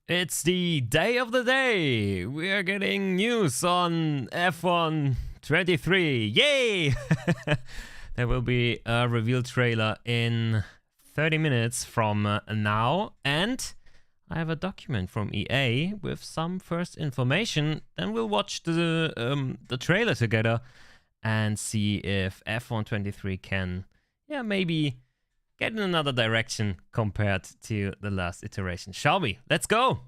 It's the day of the day. We are getting news on F1 23. Yay! There will be a reveal trailer in 30 minutes from now. And I have a document from EA with some first information. Then we'll watch the trailer together and see if F1 23 can, maybe get in another direction compared to the last iteration. Shall we? Let's go!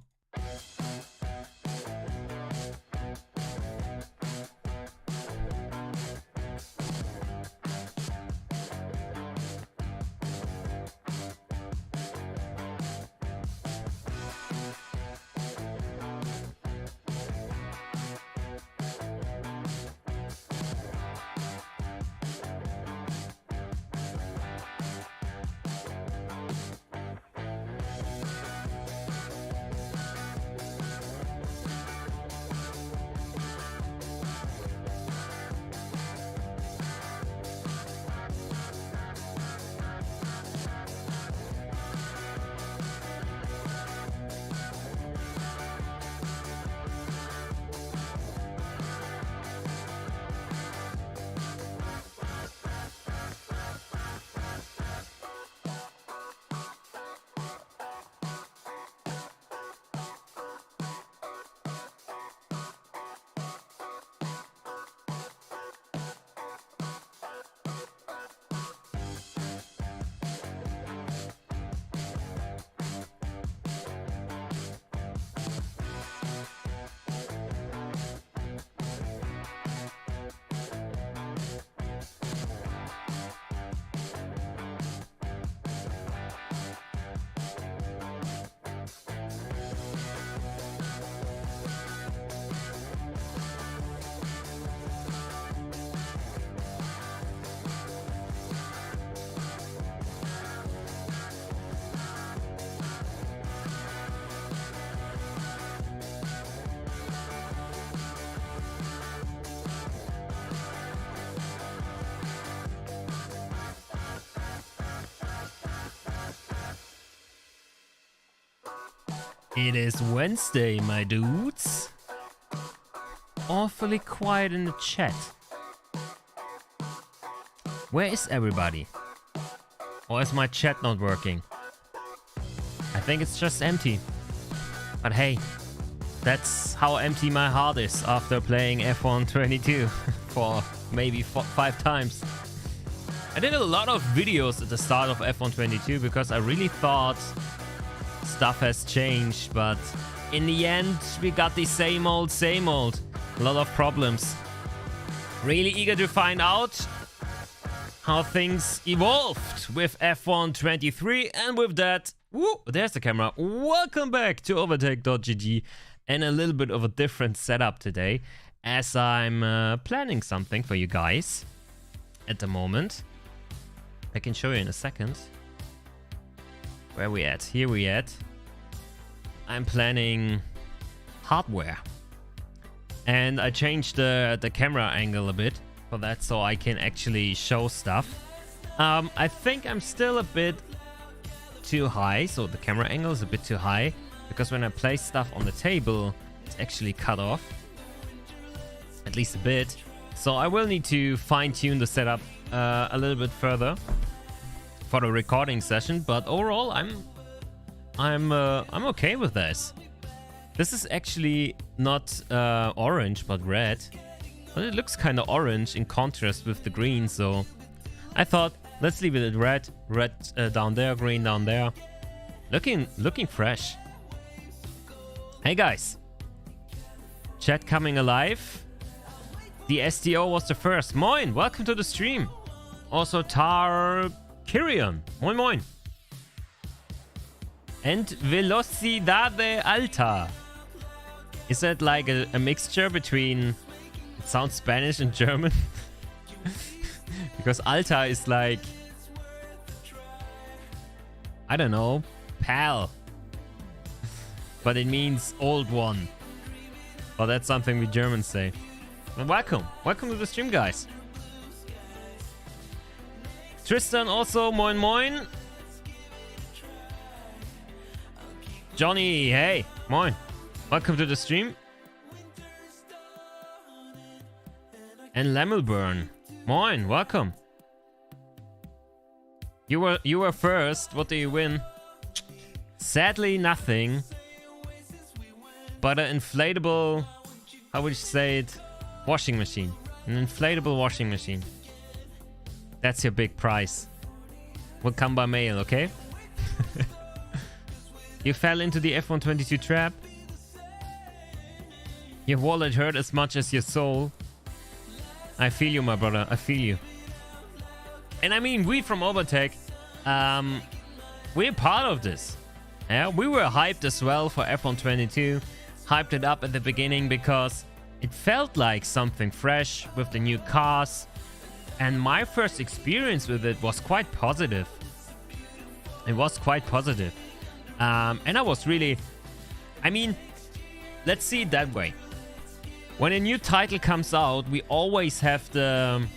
It is Wednesday, my dudes. Awfully quiet in the chat. Where is everybody? Or is my chat not working? I think it's just empty. But hey, that's how empty my heart is after playing F1 22 for maybe 5 times. I did a lot of videos at the start of F1 22 because I really thought stuff has changed, but in the end we got the same old. A lot of problems. Really eager to find out how things evolved with F1 23, and with that, there's the camera. Welcome back to Overtake.gg and a little bit of a different setup today, as I'm planning something for you guys at the moment. I can show you in a second. Where we at? Here we at. I'm planning hardware. And I changed the camera angle a bit for that, so I can actually show stuff. I think I'm still a bit too high, so the camera angle is a bit too high, because when I place stuff on the table, it's actually cut off. At least a bit. So I will need to fine-tune the setup a little bit further for the recording session, but overall I'm okay with this. This is actually not orange but red, but it looks kind of orange in contrast with the green, so I thought let's leave it at red down there, green down there. Looking fresh. Hey guys, chat coming alive. The STO was the first. Moin, welcome to the stream. Also Tar Kirion, moin moin. And Velocidade Alta. Is that like a mixture between, it sounds Spanish and German? Because Alta is like, I don't know, pal. But it means old one. Well, that's something we Germans say. Well, welcome to the stream, guys. Tristan also, moin moin. Johnny, hey. Moin. Welcome to the stream. And Lemmelburn. Moin, welcome. You were first. What do you win? Sadly, nothing. But an inflatable, how would you say it? Washing machine. An inflatable washing machine. That's your big prize. Will come by mail, okay? You fell into the F122 trap. Your wallet hurt as much as your soul. I feel you, my brother. I feel you. And I mean, we from Overtech, we're part of this. Yeah, we were hyped as well for F122. Hyped it up at the beginning because it felt like something fresh with the new cars. And my first experience with it was quite positive. It was quite positive. And I was really... I mean, let's see it that way. When a new title comes out, we always have the...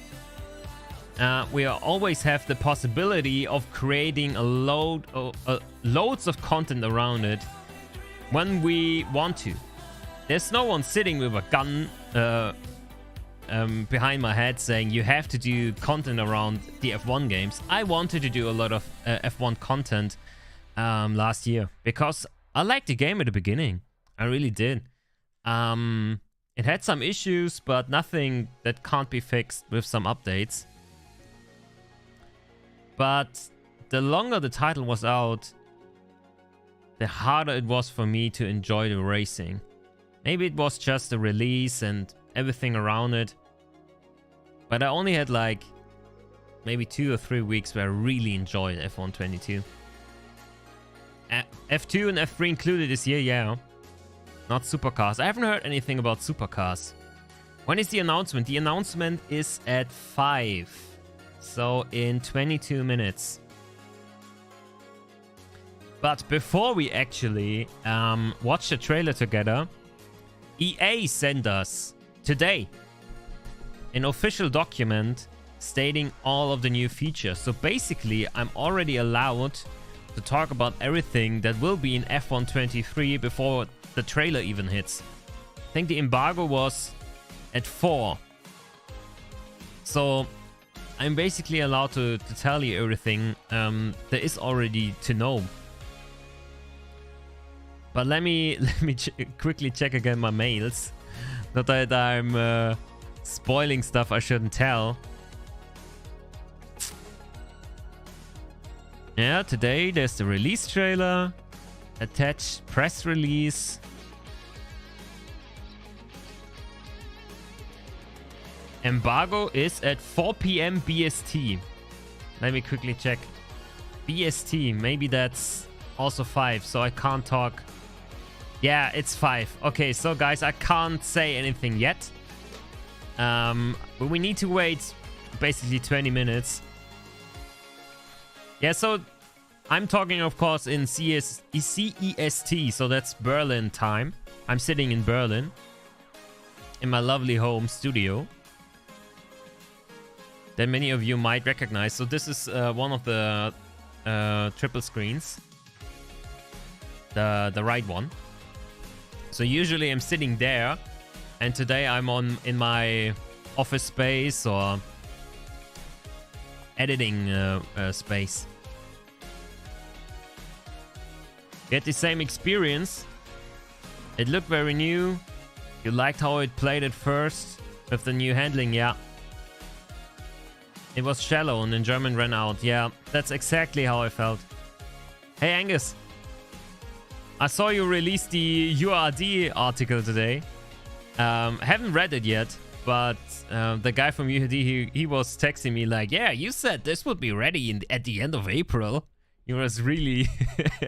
possibility of creating loads of content around it when we want to. There's no one sitting with a gun behind my head saying you have to do content around the F1 games. I wanted to do a lot of F1 content last year because I liked the game at the beginning. I really did. It had some issues, but nothing that can't be fixed with some updates. But the longer the title was out, the harder it was for me to enjoy the racing. Maybe it was just the release and everything around it. But I only had like maybe 2 or 3 weeks where I really enjoyed F122. F2 and F3 included this year, yeah. Not supercars. I haven't heard anything about supercars. When is the announcement? The announcement is at 5. So in 22 minutes. But before we actually watch the trailer together, EA sent us today an official document stating all of the new features. So basically, I'm already allowed to talk about everything that will be in F123 before the trailer even hits. I think the embargo was at 4. So I'm basically allowed to tell you everything there is already to know. But let me quickly check again my mails. Not that I'm spoiling stuff I shouldn't tell. Yeah, today there's the release trailer, attached press release. Embargo is at 4 PM BST. Let me quickly check. BST, maybe that's also 5, so I can't talk. Yeah, it's 5. Okay, so guys, I can't say anything yet. But we need to wait basically 20 minutes. Yeah, so I'm talking, of course, in CEST, so that's Berlin time. I'm sitting in Berlin in my lovely home studio that many of you might recognize. So this is one of the triple screens, the right one. So usually I'm sitting there, and today I'm in my office space or editing space. Get the same experience. It looked very new. You liked how it played at first with the new handling, yeah. It was shallow and then German ran out. Yeah, that's exactly how I felt. Hey Angus, I saw you release the URD article today. Haven't read it yet, but the guy from URD, he was texting me like, yeah, you said this would be ready at the end of April. He was really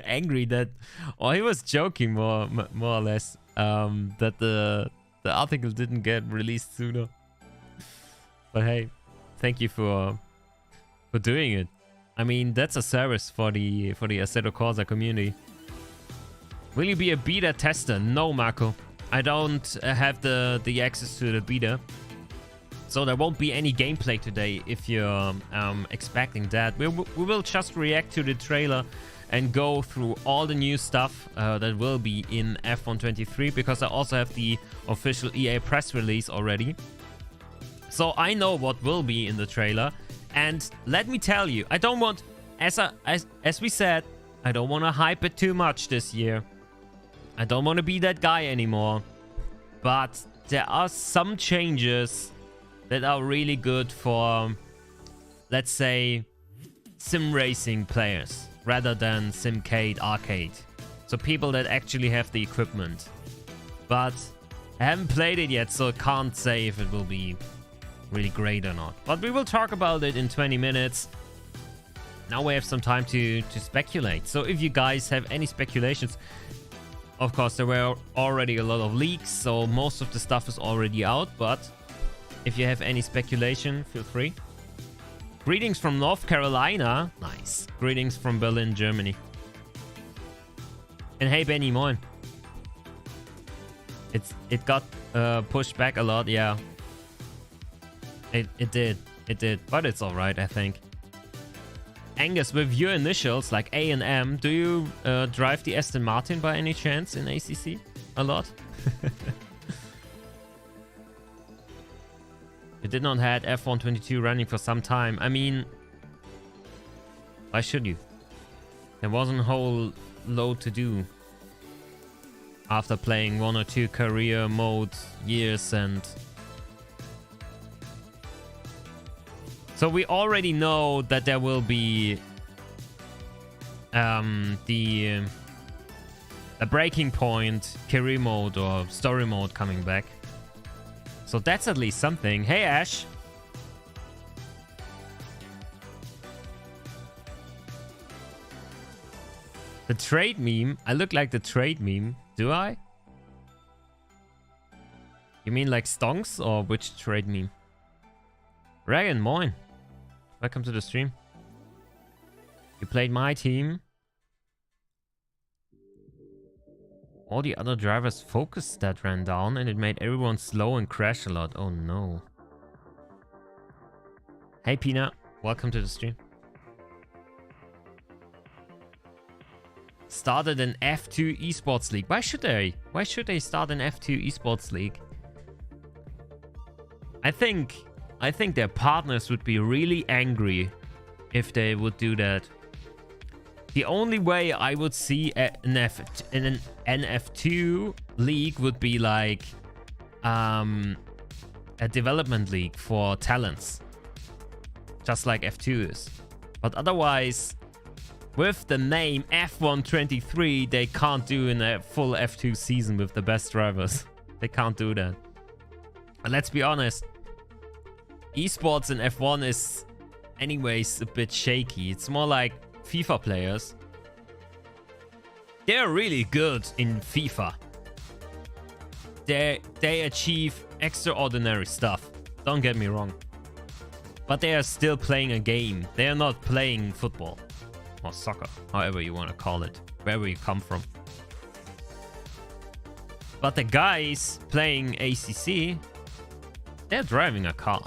angry that, or he was joking more or less, that the article didn't get released sooner. But hey, thank you for doing it. I mean, that's a service for the Assetto Corsa community. Will you be a beta tester? No, Marco. I don't have the access to the beta. So there won't be any gameplay today if you're expecting that. We will just react to the trailer and go through all the new stuff that will be in F1 23, because I also have the official EA press release already. So I know what will be in the trailer. And let me tell you, I don't want, as we said, I don't want to hype it too much this year. I don't want to be that guy anymore. But there are some changes that are really good for, let's say, sim racing players rather than simcade arcade. So people that actually have the equipment. But I haven't played it yet, so I can't say if it will be really great or not. But we will talk about it in 20 minutes. Now we have some time to speculate. So if you guys have any speculations, of course there were already a lot of leaks, so most of the stuff is already out. But if you have any speculation, feel free. Greetings from North Carolina. Nice. Greetings from Berlin, Germany. And hey Benny, moin. It got pushed back a lot, yeah. It did, but it's alright, I think. Angus, with your initials like A and M, do you drive the Aston Martin by any chance in ACC a lot? You did not had F1 22 running for some time. I mean, why should you? There wasn't a whole load to do after playing 1 or 2 career mode years, and so we already know that there will be the breaking point career mode or story mode coming back. So that's at least something. Hey Ash. The trade meme. I look like the trade meme. Do I? You mean like stonks, or which trade meme? Regan, moin. Welcome to the stream. You played my team. All the other drivers' focus stat ran down and it made everyone slow and crash a lot. Oh no. Hey Pina, welcome to the stream. Started an F2 Esports League. Why should they? Why should they start an F2 Esports League? I think their partners would be really angry if they would do that. The only way I would see an F2 league would be like a development league for talents, just like F2 is. But otherwise, with the name F1 23, they can't do in a full F2 season with the best drivers. They can't do that. And let's be honest, esports in F1 is anyways a bit shaky. It's more like FIFA players. They're really good in FIFA. They achieve extraordinary stuff. Don't get me wrong. But they are still playing a game. They are not playing football. Or soccer. However you want to call it. Wherever you come from. But the guys playing ACC, they're driving a car.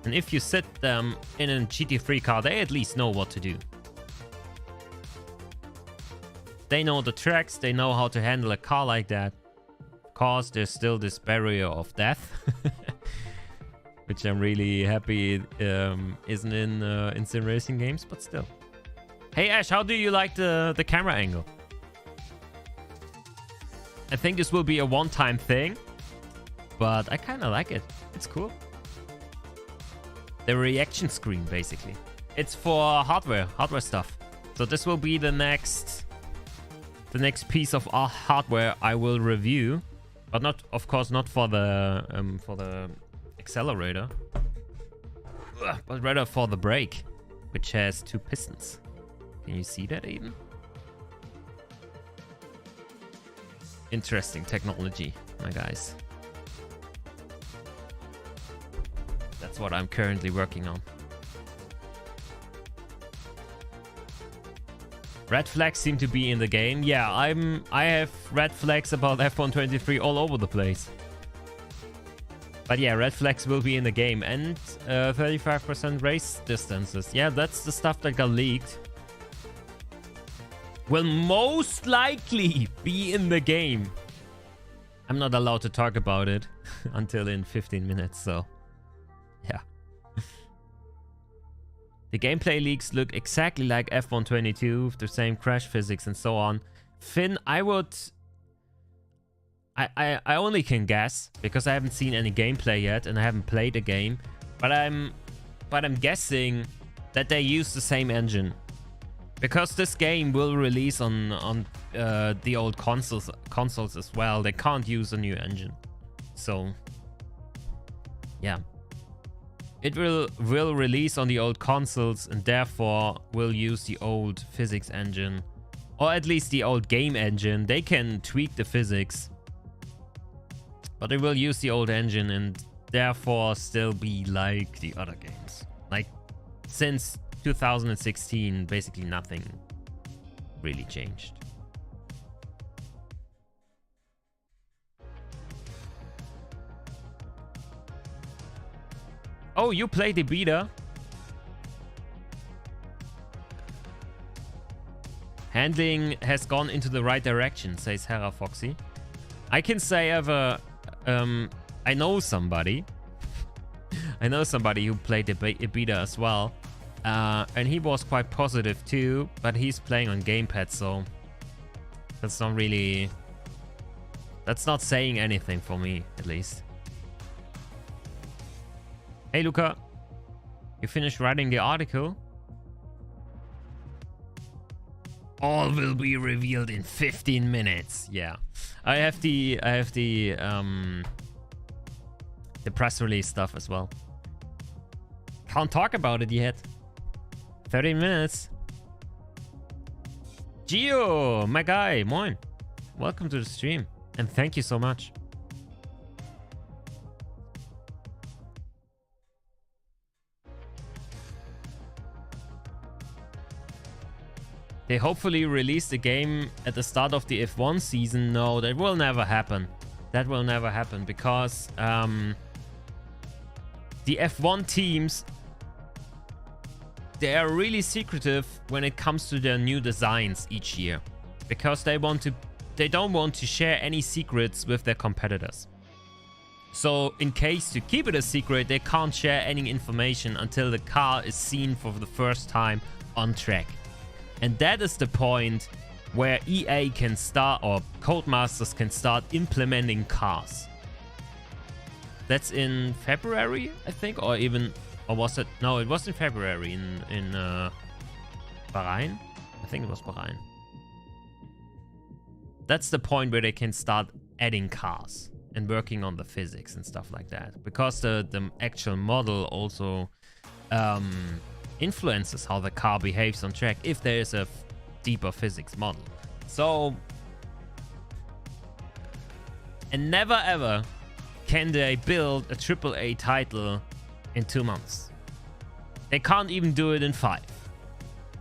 And if you sit them in a GT3 car, they at least know what to do. They know the tracks, they know how to handle a car like that. Of course, there's still this barrier of death. Which I'm really happy isn't in sim racing games, but still. Hey Ash, how do you like the camera angle? I think this will be a one-time thing, but I kind of like it. It's cool. The reaction screen, basically. It's for hardware stuff. So this will be the next piece of hardware I will review, but not, of course, not for the accelerator, but rather for the brake, which has 2 pistons. Can you see that even? Interesting technology, my guys. That's what I'm currently working on. Red flags seem to be in the game. Yeah, I have red flags about F1 23 all over the place. But yeah, red flags will be in the game. And 35% race distances. Yeah, that's the stuff that got leaked. will most likely be in the game. I'm not allowed to talk about it until in 15 minutes, so yeah. The gameplay leaks look exactly like F1 22 with the same crash physics and so on. Finn, I only can guess because I haven't seen any gameplay yet and I haven't played the game, but I'm guessing that they use the same engine. Because this game will release on the old consoles as well. They can't use a new engine. So, yeah. It will release on the old consoles and therefore will use the old physics engine. Or at least the old game engine. They can tweak the physics. But it will use the old engine and therefore still be like the other games. Like, since 2016, basically nothing really changed. Oh, you played the beta? Handling has gone into the right direction, says Hera Foxy. I can say I know somebody. I know somebody who played the beta as well. And he was quite positive too, but he's playing on gamepad, so that's not really... That's not saying anything for me, at least. Hey, Luca. You finished writing the article? All will be revealed in 15 minutes. Yeah. I have the press release stuff as well. Can't talk about it yet. 30 minutes. Gio, my guy, moin. Welcome to the stream. And thank you so much. They hopefully release the game at the start of the F1 season. No, that will never happen. That will never happen because the F1 teams, they are really secretive when it comes to their new designs each year, because they don't want to share any secrets with their competitors. So in case to keep it a secret, they can't share any information until the car is seen for the first time on track. And that is the point where EA can start, or Codemasters can start implementing cars. That's in February, I think, or was it? No, it was in February in Bahrain. I think it was Bahrain. That's the point where they can start adding cars and working on the physics and stuff like that, because the actual model also influences how the car behaves on track if there is a deeper physics model. So, and never ever can they build a AAA title in 2 months. They can't even do it in 5.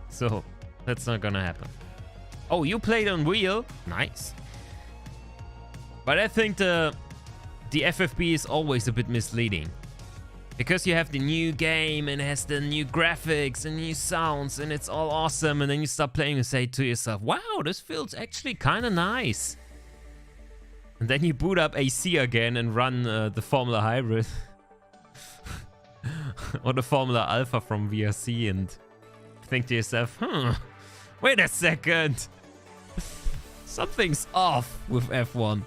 So that's not gonna happen. Oh, you played on Wheel? Nice. But I think the FFB is always a bit misleading, because you have the new game and it has the new graphics and new sounds and it's all awesome, and then you start playing and say to yourself, wow, this feels actually kind of nice. And then you boot up AC again and run the Formula Hybrid or the Formula Alpha from VRC and think to yourself, wait a second, something's off with F1.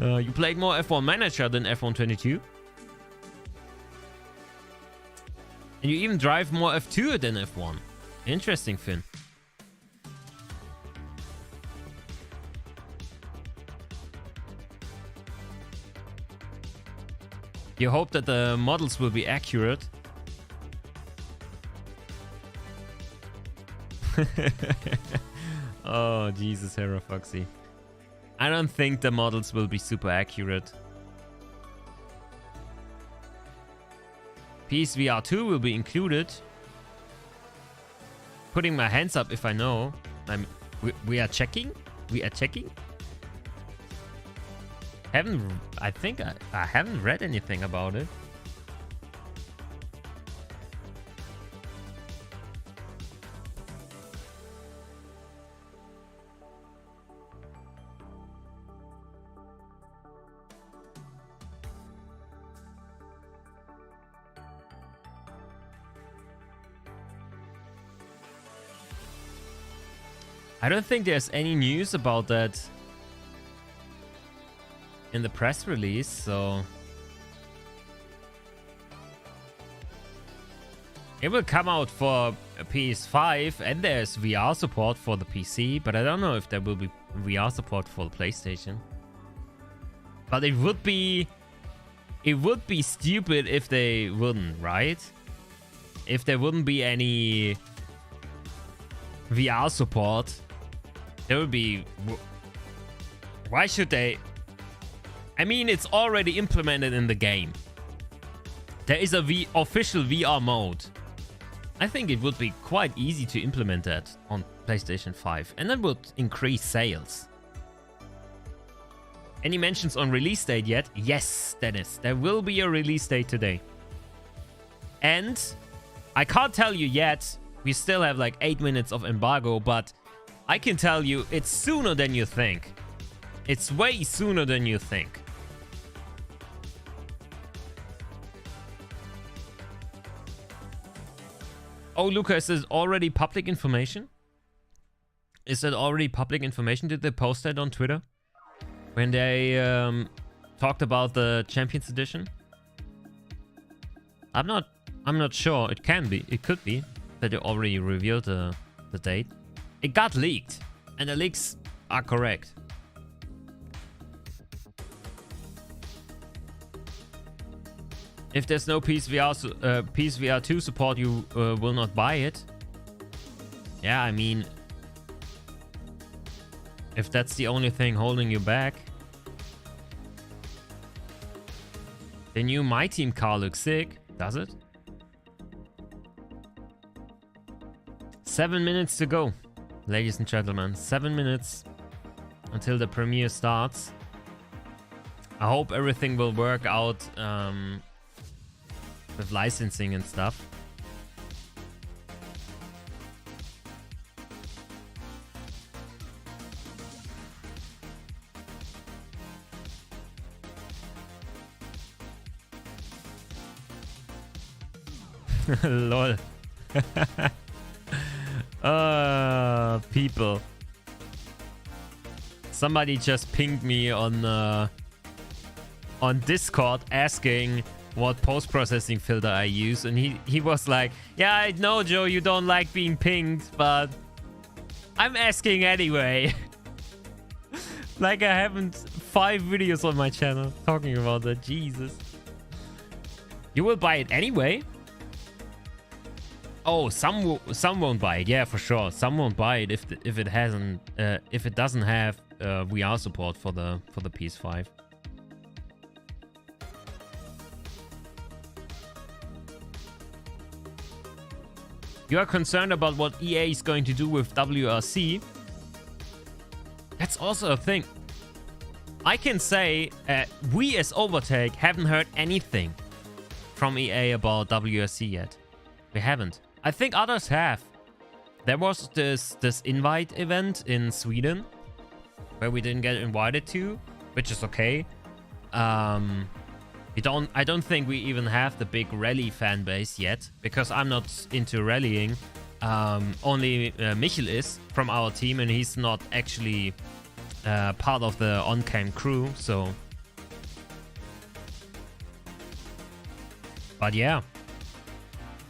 You played more F1 Manager than F1 22. And you even drive more F2 than F1. Interesting, Finn. You hope that the models will be accurate. Oh, Jesus, Hera Foxy. I don't think the models will be super accurate. PSVR 2 will be included. Putting my hands up if I know. We are checking. We are checking. I think I haven't read anything about it. I don't think there's any news about that in the press release, so it will come out for a PS5 and there's VR support for the PC, but I don't know if there will be VR support for the PlayStation. But it would be stupid if they wouldn't, right? If there wouldn't be any VR support, there would be... Why should they? I mean, it's already implemented in the game. There is a official VR mode. I think it would be quite easy to implement that on PlayStation 5, and that would increase sales. Any mentions on release date yet? Yes, Dennis. There will be a release date today. And I can't tell you yet. We still have like 8 minutes of embargo, but I can tell you it's sooner than you think. It's way sooner than you think. Oh, Lucas, is it already public information? Is that already public information? Did they post that on Twitter? When they talked about the Champions Edition? I'm not sure. It can be. It could be that they already revealed the date. It got leaked. And the leaks are correct. If there's no PSVR 2 support, you will not buy it. Yeah, I mean, if that's the only thing holding you back. The new My Team car looks sick, does it? 7 minutes to go, ladies and gentlemen. 7 minutes until the premiere starts. I hope everything will work out with licensing and stuff. Lol. People. Somebody just pinged me on Discord asking what post-processing filter I use, and he was like, yeah, I know, Joe, you don't like being pinged, but I'm asking anyway. Like I haven't 5 videos on my channel talking about that. Jesus. You will buy it anyway? Oh, some won't buy it. Yeah, for sure. Some won't buy it if it hasn't if it doesn't have VR support for the PS5. You are concerned about what EA is going to do with WRC. That's also a thing. I can say we as Overtake haven't heard anything from EA about WRC yet. We haven't. I think others have. There was this invite event in Sweden where we didn't get invited to, which is okay. I don't think we even have the big rally fan base yet, because I'm not into rallying. Only Michel is from our team, and he's not actually part of the on-cam crew, so... But yeah.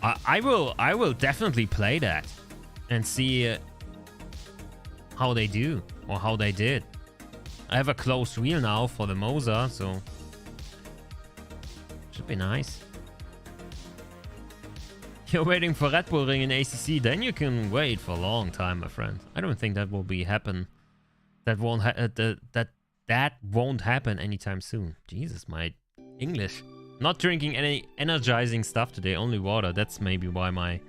I will definitely play that and see how they do, or how they did. I have a closed wheel now for the Moza, so... Should be nice. You're waiting for Red Bull Ring in ACC, then you can wait for a long time, my friend. I don't think that will happen. That won't that won't happen anytime soon. Jesus, my English. Not drinking any energizing stuff today, only water. That's maybe why my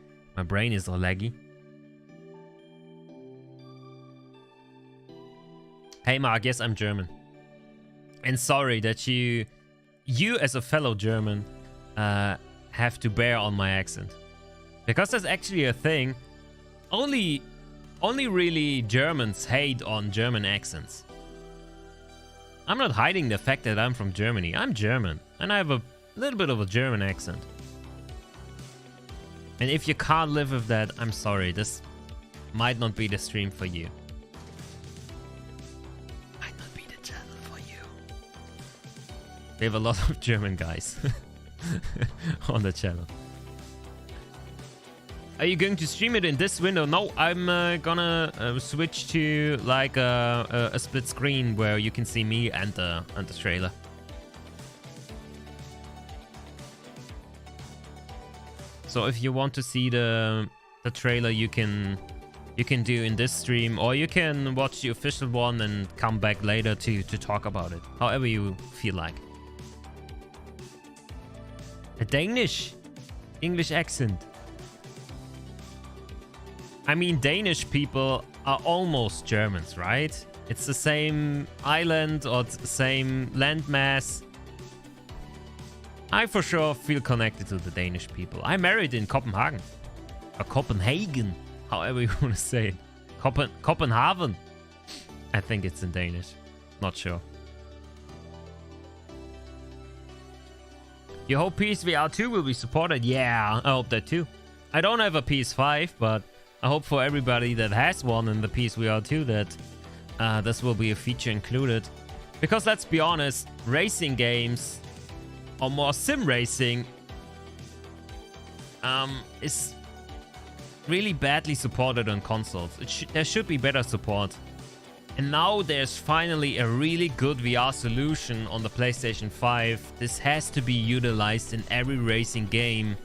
brain is all laggy. Hey Mark, yes, I'm German. And sorry that you as a fellow German have to bear on my accent. Because that's actually a thing. Only really Germans hate on German accents. I'm not hiding the fact that I'm from Germany. I'm German, and I have a little bit of a German accent. And if you can't live with that, I'm sorry. This might not be the stream for you. We have a lot of German guys on the channel. Are you going to stream it in this window? No, I'm gonna switch to like a split screen where you can see me and the trailer. So if you want to see the trailer, you can do in this stream, or you can watch the official one and come back later to talk about it. However you feel like. A Danish English accent. I mean, Danish people are almost Germans, right? It's the same island or the same landmass. I for sure feel connected to the Danish people. I married in Copenhagen. Or Copenhagen, however you want to say it. Copenhagen. I think it's in Danish. Not sure. You hope PSVR 2 will be supported? Yeah, I hope that too. I don't have a PS5, but I hope for everybody that has one in the PSVR 2 that this will be a feature included. Because let's be honest, racing games, or more sim racing, is really badly supported on consoles. There should be better support. And now there's finally a really good VR solution on the PlayStation 5. This has to be utilized in every racing game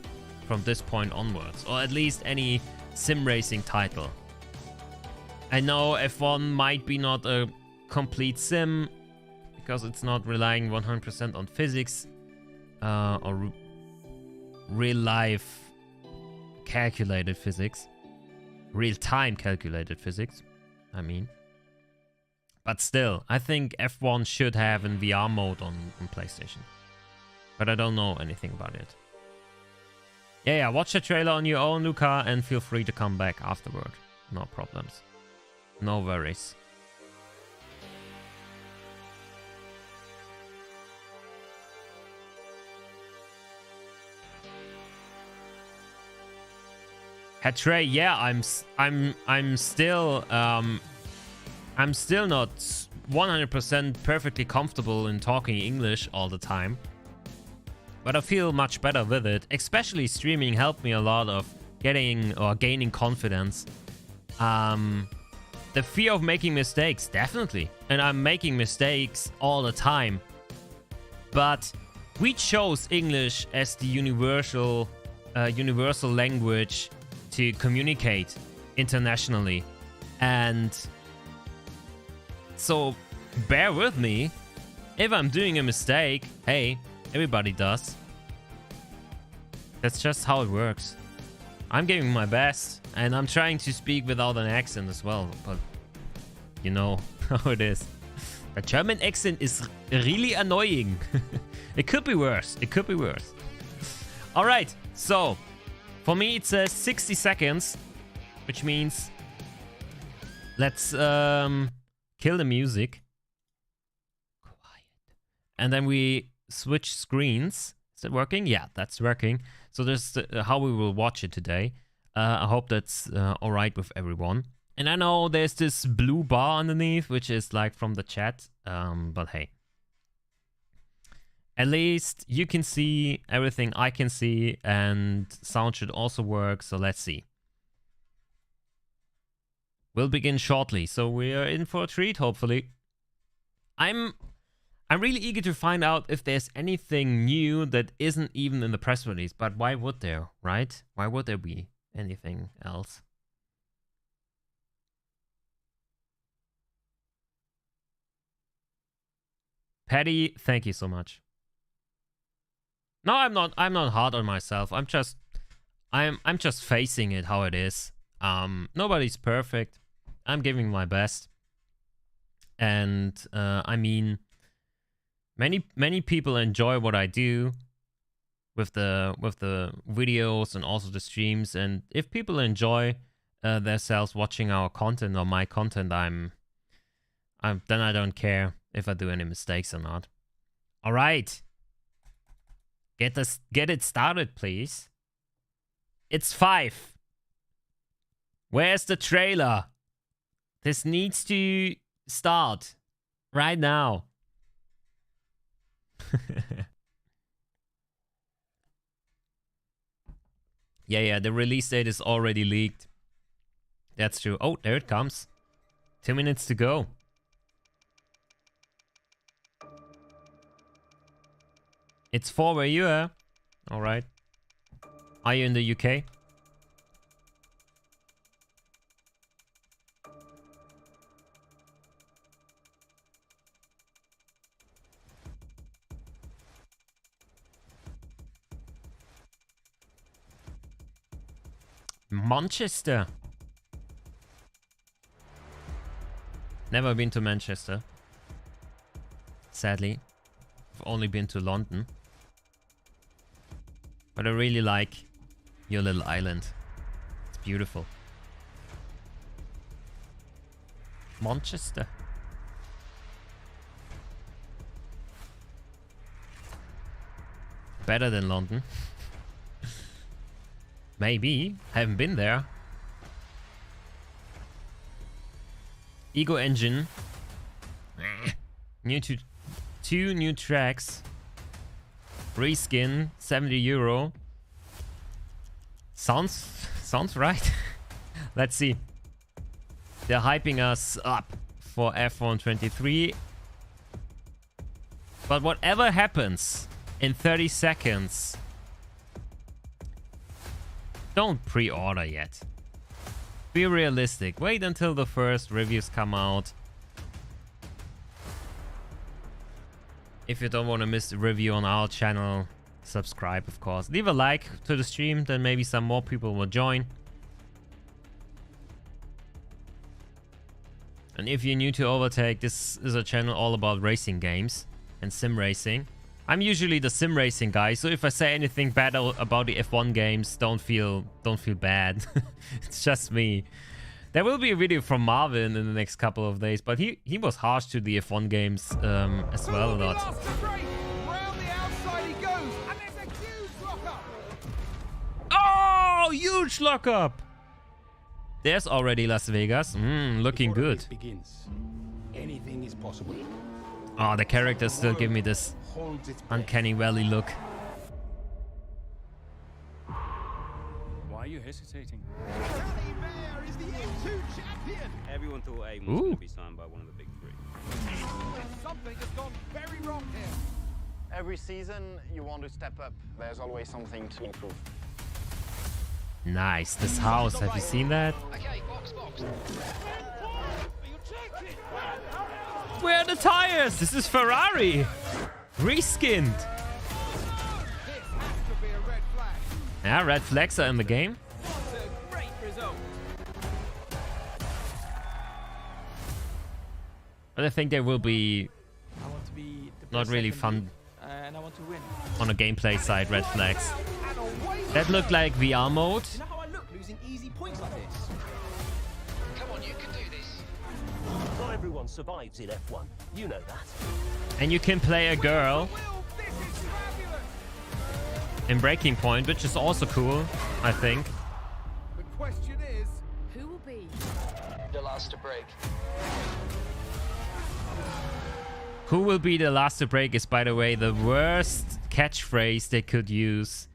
from this point onwards, or at least any sim racing title. I know F1 might be not a complete sim because it's not relying 100% on physics or real life calculated physics, real time calculated physics, I mean. But still, I think F1 should have in VR mode on PlayStation. But I don't know anything about it. Yeah, watch the trailer on your own, Luca, and feel free to come back afterward. No problems. No worries. Hatray, yeah, I'm still not 100% perfectly comfortable in talking English all the time. But I feel much better with it. Especially streaming helped me a lot of gaining confidence. The fear of making mistakes, definitely. And I'm making mistakes all the time. But we chose English as the universal language to communicate internationally. And so bear with me. If I'm doing a mistake, hey, everybody does. That's just how it works. I'm giving my best, and I'm trying to speak without an accent as well, but you know how it is. The German accent is really annoying. It could be worse. It could be worse. All right, so for me it says 60 seconds, which means let's kill the music. Quiet. And then we switch screens. Is it working? Yeah, that's working. So this is how we will watch it today. I hope that's all right with everyone. And I know there's this blue bar underneath, which is like from the chat. But hey, at least you can see everything I can see, and sound should also work. So let's see. We'll begin shortly. So we are in for a treat, hopefully. I'm really eager to find out if there's anything new that isn't even in the press release. But why would there, right? Why would there be anything else? Patty, thank you so much. No, I'm not hard on myself. I'm just facing it how it is. Nobody's perfect. I'm giving my best. And I mean, many people enjoy what I do with the videos and also the streams. And if people enjoy themselves watching our content or my content, then I don't care if I do any mistakes or not. All right, get it started, please. It's 5. Where's the trailer? This needs to start right now. Yeah, the release date is already leaked. That's true. Oh, there it comes. 2 minutes to go. It's 4 where you are. Alright. Are you in the UK? Manchester. Never been to Manchester. Sadly. I've only been to London. But I really like your little island. It's beautiful. Manchester. Better than London. Maybe. Haven't been there. Ego Engine. Two new tracks. Reskin, €70. Sounds right. Let's see. They're hyping us up for F1 23. But whatever happens in 30 seconds, don't pre-order yet. Be realistic. Wait until the first reviews come out. If you don't want to miss the review on our channel, subscribe, of course. Leave a like to the stream, then maybe some more people will join. And if you're new to Overtake, this is a channel all about racing games and sim racing. I'm usually the sim racing guy, so if I say anything bad about the F1 games, don't feel bad. It's just me. There will be a video from Marvin in the next couple of days, but he was harsh to the F1 games as well a lot. Oh, huge lockup! There's already Las Vegas. Looking good. Anything is possible. Oh, the characters still give me this uncanny valley look. Why are you hesitating? Is the F2 champion. Everyone thought Aim was going to be signed by one of the big three. Something has gone very wrong here. Every season you want to step up. There's always something to improve. Nice. This house. Have you seen that? Okay, box. Where are the tires? This is Ferrari. Reskinned. This has to be a red flag. Yeah, red flags are in the game. What a great result. But I think there will be I want to be the not best really I can fun be, and I want to win. on a gameplay side, red flags. And away. That looked like VR mode. You know how I look losing easy points like this? Come on, you can do this. Not everyone survives in F1. You know that. And you can play a girl Will, this is fabulous. in Breaking Point, which is also cool, I think. The question is, Who will be? The last to break. Who will be the last to break is, by the way, the worst catchphrase they could use.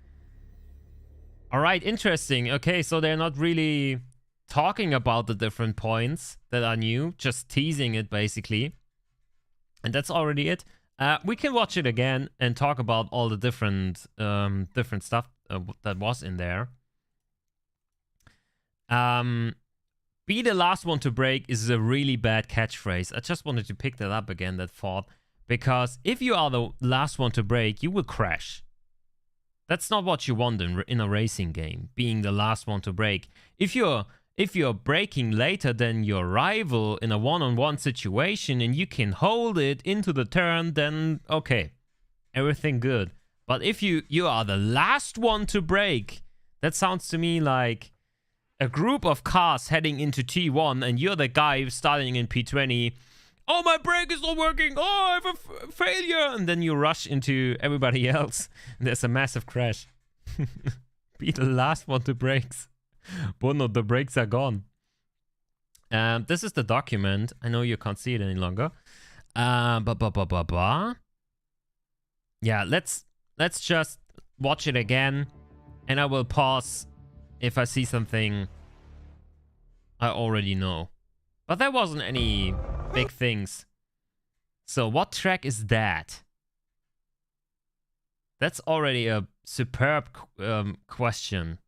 All right, interesting. Okay, so they're not really talking about the different points that are new, just teasing it basically. And that's already it. We can watch it again and talk about all the different stuff that was in there. Be the last one to break is a really bad catchphrase. I just wanted to pick that up again, that thought. Because if you are the last one to break, you will crash. That's not what you want in a racing game, being the last one to break. If you're breaking later than your rival in a one-on-one situation and you can hold it into the turn, then okay, everything good. But if you are the last one to break, that sounds to me like a group of cars heading into T1 and you're the guy starting in P20. Oh, my brake is not working. Oh, I have a failure. And then you rush into everybody else. And there's a massive crash. Be the last one to brakes. Bono, the brakes are gone. This is the document. I know you can't see it any longer. yeah, let's just watch it again, and I will pause if I see something I already know. But there wasn't any big things. So what track is that? That's already a superb question.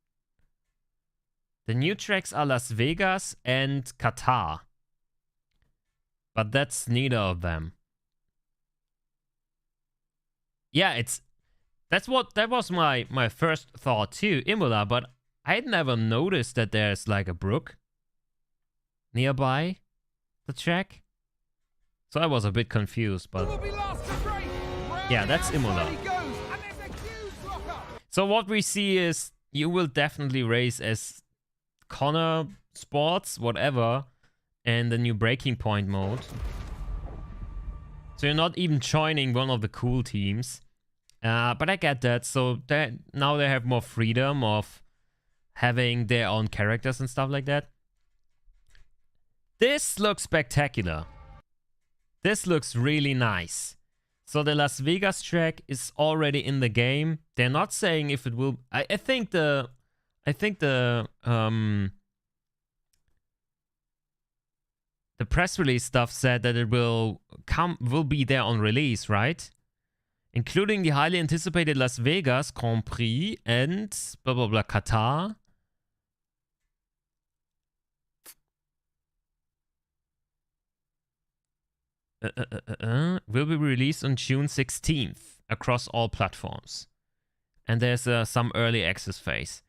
The new tracks are Las Vegas and Qatar. But that's neither of them. Yeah, that was my first thought too, Imola, but I had never noticed that there's like a brook nearby the track. So I was a bit confused, but yeah, that's Imola. So what we see is you will definitely race as Connor Sports, whatever, and the new Breaking Point mode. So you're not even joining one of the cool teams. But I get that. So now they have more freedom of having their own characters and stuff like that. This looks spectacular. This looks really nice. So the Las Vegas track is already in the game. They're not saying if it will. I think the press release stuff said that it will be there on release, right? Including the highly anticipated Las Vegas Grand Prix and blah blah blah Qatar. Will be released on June 16th across all platforms. And there's some early access phase.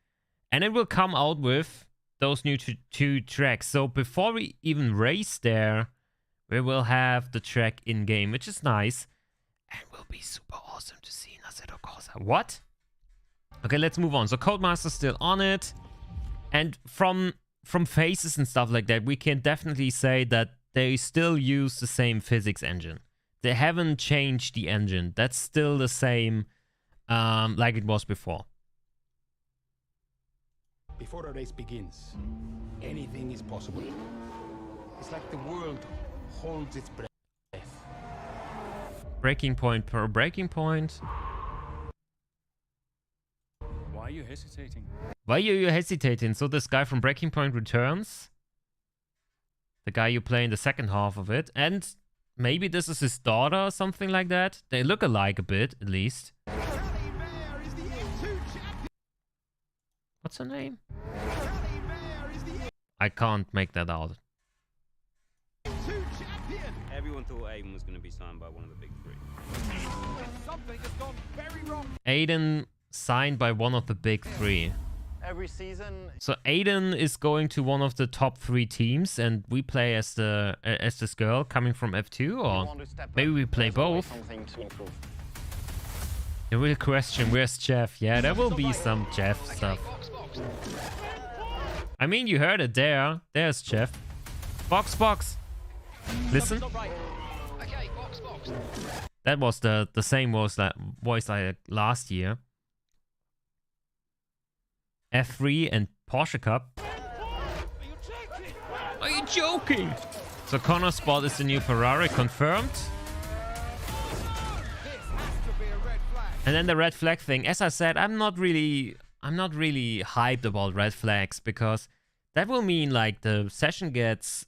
And it will come out with those new two tracks. So before we even race there, we will have the track in-game, which is nice. And will be super awesome to see in Assetto Corsa. What? Okay, let's move on. So Codemaster's still on it. And from faces and stuff like that, we can definitely say that they still use the same physics engine. They haven't changed the engine. That's still the same like it was before. Before a race begins, anything is possible. It's like the world holds its breath. Breaking point per breaking point. Why are you hesitating? Why are you hesitating? So this guy from Breaking Point returns. The guy you play in the second half of it. And maybe this is his daughter or something like that. They look alike a bit, at least. What's her name? I can't make that out. Everyone thought Aiden was going to be signed by one of the big three. Something has gone very wrong. Aiden signed by one of the big three. Every season, So Aiden is going to one of the top 3 teams, and we play as this girl coming from F2, you or want to step maybe up, we play there's always both. something to improve. The real question, where's Jeff? Yeah, there will be some Jeff stuff. I mean, you heard it there. There's Jeff. Box. Listen. That was the same voice like last year. F3 and Porsche Cup. Are you joking? So Connor Sport is the new Ferrari, confirmed. And then the red flag thing. As I said, I'm not really hyped about red flags, because that will mean like the session gets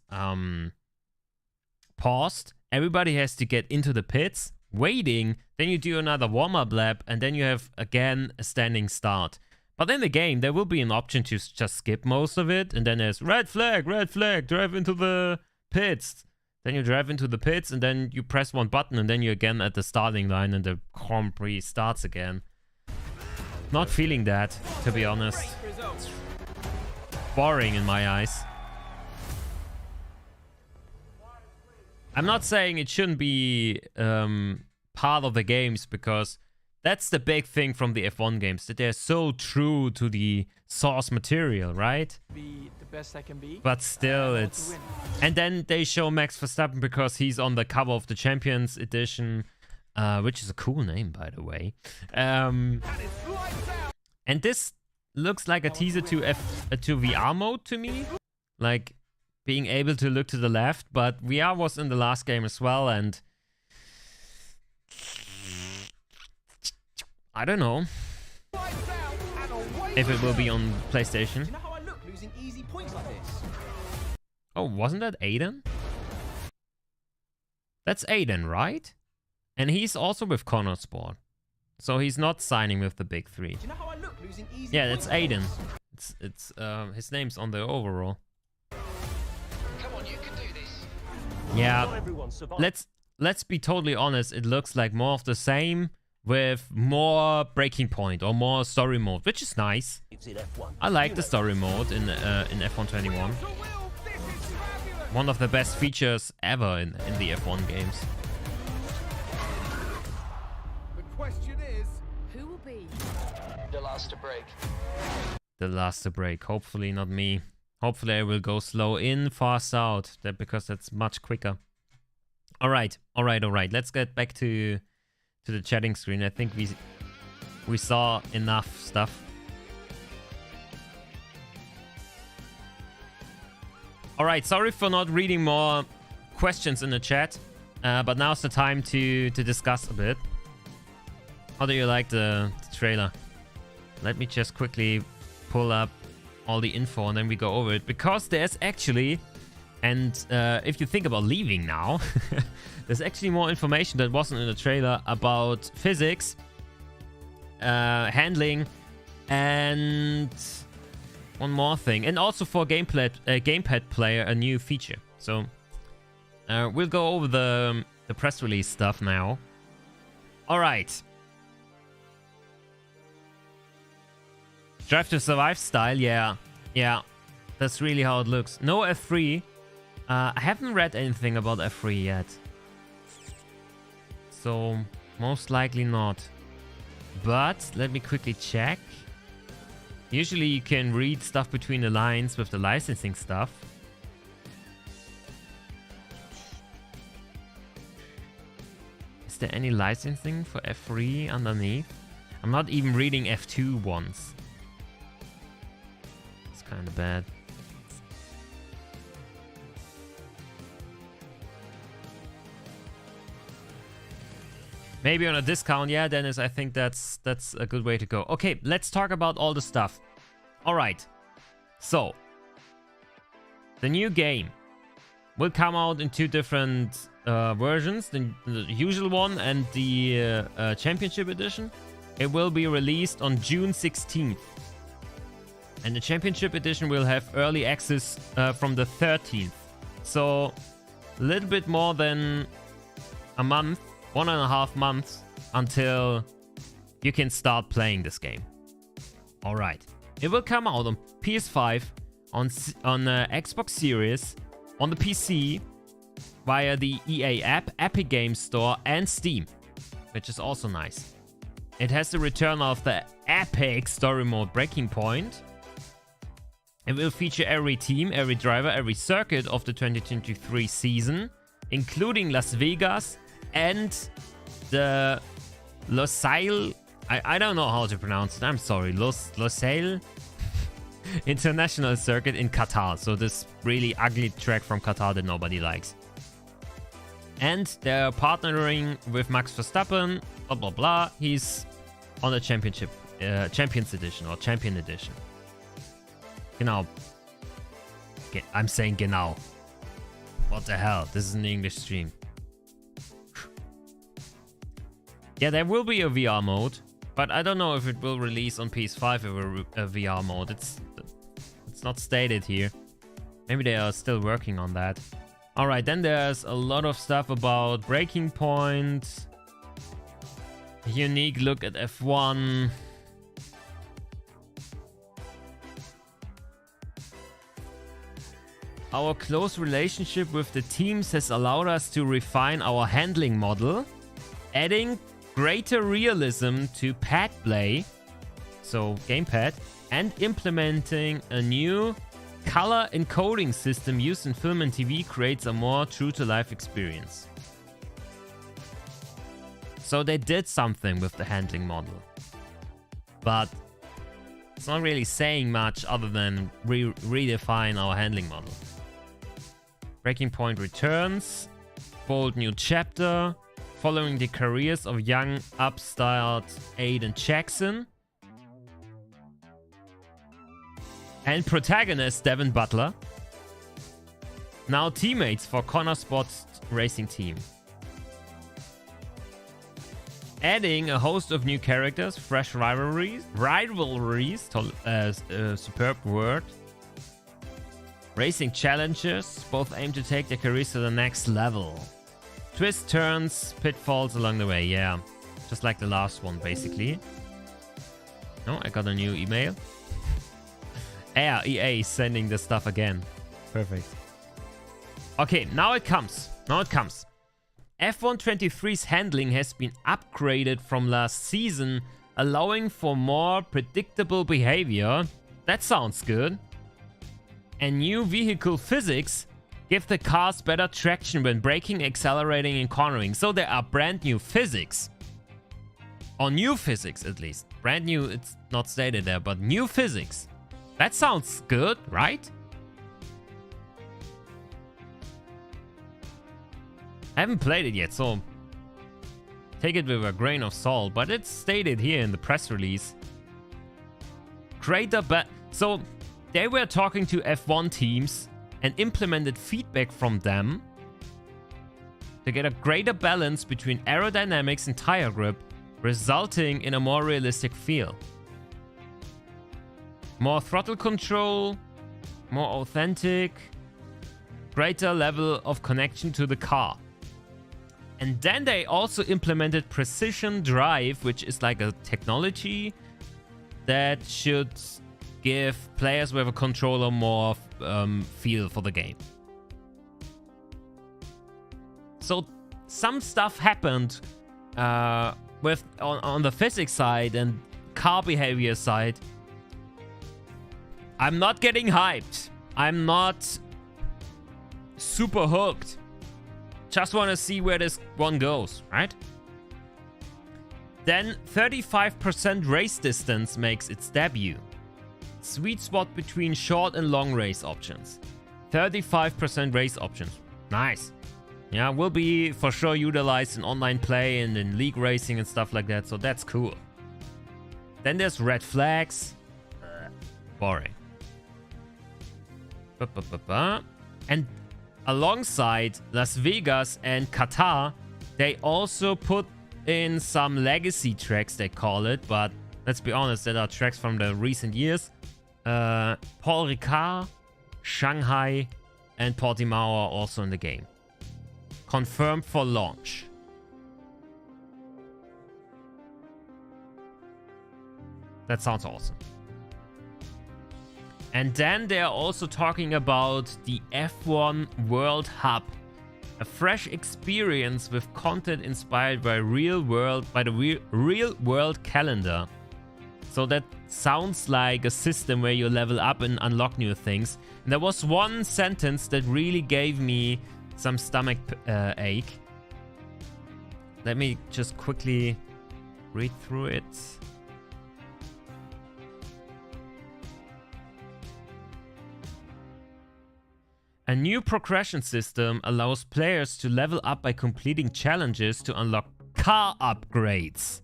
paused. Everybody has to get into the pits, waiting. Then you do another warm-up lap, and then you have again a standing start. But in the game, there will be an option to just skip most of it, and then there's red flag, drive into the pits. Then you drive into the pits, and then you press one button, and then you're again at the starting line, and the Grand Prix starts again. Not feeling that, to be honest. Boring in my eyes. I'm not saying it shouldn't be part of the games, because that's the big thing from the F1 games, that they're so true to the source material, right? Be the best I can be. But still, it's... And then they show Max Verstappen because he's on the cover of the Champions Edition, which is a cool name, by the way. And this looks like a teaser to VR mode to me. Like, being able to look to the left, but VR was in the last game as well, and... I don't know Lights out and away if we it will go. be on Do PlayStation. you know how I look losing easy points like this? Oh, wasn't that Aiden? That's Aiden, right? And he's also with Connor Sport. So he's not signing with the big three. Do you know how I look losing easy Yeah, points that's like Aiden. this? It's his name's on the overall. Come on, you can do this. Not Yeah, everyone survives. let's be totally honest. It looks like more of the same with more breaking point or more story mode, which is nice. In F1. I like You the know. story mode in F121. Wheel to wheel, this is fabulous. One of the best features ever in the F1 games. The question is, Who will be? The last to break. The last to break. Hopefully not me. Hopefully I will go slow in, fast out. Because that's much quicker. Alright. Let's get back to the chatting screen. I think we saw enough stuff. Alright, sorry for not reading more questions in the chat. But now's the time to discuss a bit. How do you like the trailer? Let me just quickly pull up all the info and then we go over it. Because there's actually, and if you think about leaving now, there's actually more information that wasn't in the trailer about physics, handling, and one more thing. And also for gamepad player, a new feature. So we'll go over the press release stuff now. All right. Drive to Survive style, yeah. That's really how it looks. No F3. I haven't read anything about F3 yet. So, most likely not. But, let me quickly check. Usually you can read stuff between the lines with the licensing stuff. Is there any licensing for F3 underneath? I'm not even reading F2 ones. Kind of bad. Maybe on a discount, yeah, Dennis. I think that's a good way to go. Okay, let's talk about all the stuff. All right. So, the new game will come out in two different versions: the usual one and the Championship Edition. It will be released on June 16th. And the Championship Edition will have early access from the 13th. So, a little bit more than a month, 1.5 months, until you can start playing this game. Alright. It will come out on PS5, on Xbox Series, on the PC, via the EA app, Epic Games Store, and Steam, which is also nice. It has the return of the epic story mode Breaking Point. It will feature every team, every driver, every circuit of the 2023 season, including Las Vegas and the Losail. I don't know how to pronounce it. I'm sorry. Losail International Circuit in Qatar. So this really ugly track from Qatar that nobody likes. And they're partnering with Max Verstappen. Blah blah blah. He's on the Championship, Champions Edition or Champion Edition. Genau. I'm saying genau. What the hell? This is an English stream. Yeah, there will be a VR mode, but I don't know if it will release on PS5 with a VR mode. It's not stated here. Maybe they are still working on that. Alright, then there's a lot of stuff about Breaking Point. A unique look at F1. Our close relationship with the teams has allowed us to refine our handling model, adding greater realism to pad play, so gamepad, and implementing a new color encoding system used in film and TV creates a more true-to-life experience. So they did something with the handling model, but it's not really saying much other than redefine our handling model. Breaking Point returns, bold new chapter, following the careers of young upstart Aiden Jackson and protagonist Devin Butler, now teammates for Connor Sports Racing Team. Adding a host of new characters, fresh rivalries, superb word, racing challenges, both aim to take their careers to the next level. Twists, turns, pitfalls along the way, yeah. Just like the last one, basically. Oh, I got a new email. Yeah, EA is sending the stuff again. Perfect. Okay, now it comes. F1 23's handling has been upgraded from last season, allowing for more predictable behavior. That sounds good. And new vehicle physics give the cars better traction when braking, accelerating, and cornering. So there are brand new physics. Or new physics, at least. Brand new, it's not stated there, but new physics. That sounds good, right? I haven't played it yet, so take it with a grain of salt, but it's stated here in the press release. So they were talking to F1 teams and implemented feedback from them to get a greater balance between aerodynamics and tire grip, resulting in a more realistic feel. More throttle control, more authentic, greater level of connection to the car. And then they also implemented precision drive, which is like a technology that should give players with a controller more feel for the game. So some stuff happened on the physics side and car behavior side. I'm not getting hyped. I'm not super hooked. Just want to see where this one goes, right? Then 35% race distance makes its debut. Sweet spot between short and long race options. 35% race options. Nice. Yeah, will be for sure utilized in online play and in league racing and stuff like that, so that's cool. Then there's red flags. Boring. And alongside Las Vegas and Qatar, they also put in some legacy tracks, they call it, but let's be honest, there are tracks from the recent years. Paul Ricard, Shanghai, and Portimao are also in the game. Confirmed for launch. That sounds awesome. And then they are also talking about the F1 World Hub, a fresh experience with content inspired by the real world calendar. So that sounds like a system where you level up and unlock new things. And there was one sentence that really gave me some stomach ache. Let me just quickly read through it. A new progression system allows players to level up by completing challenges to unlock car upgrades.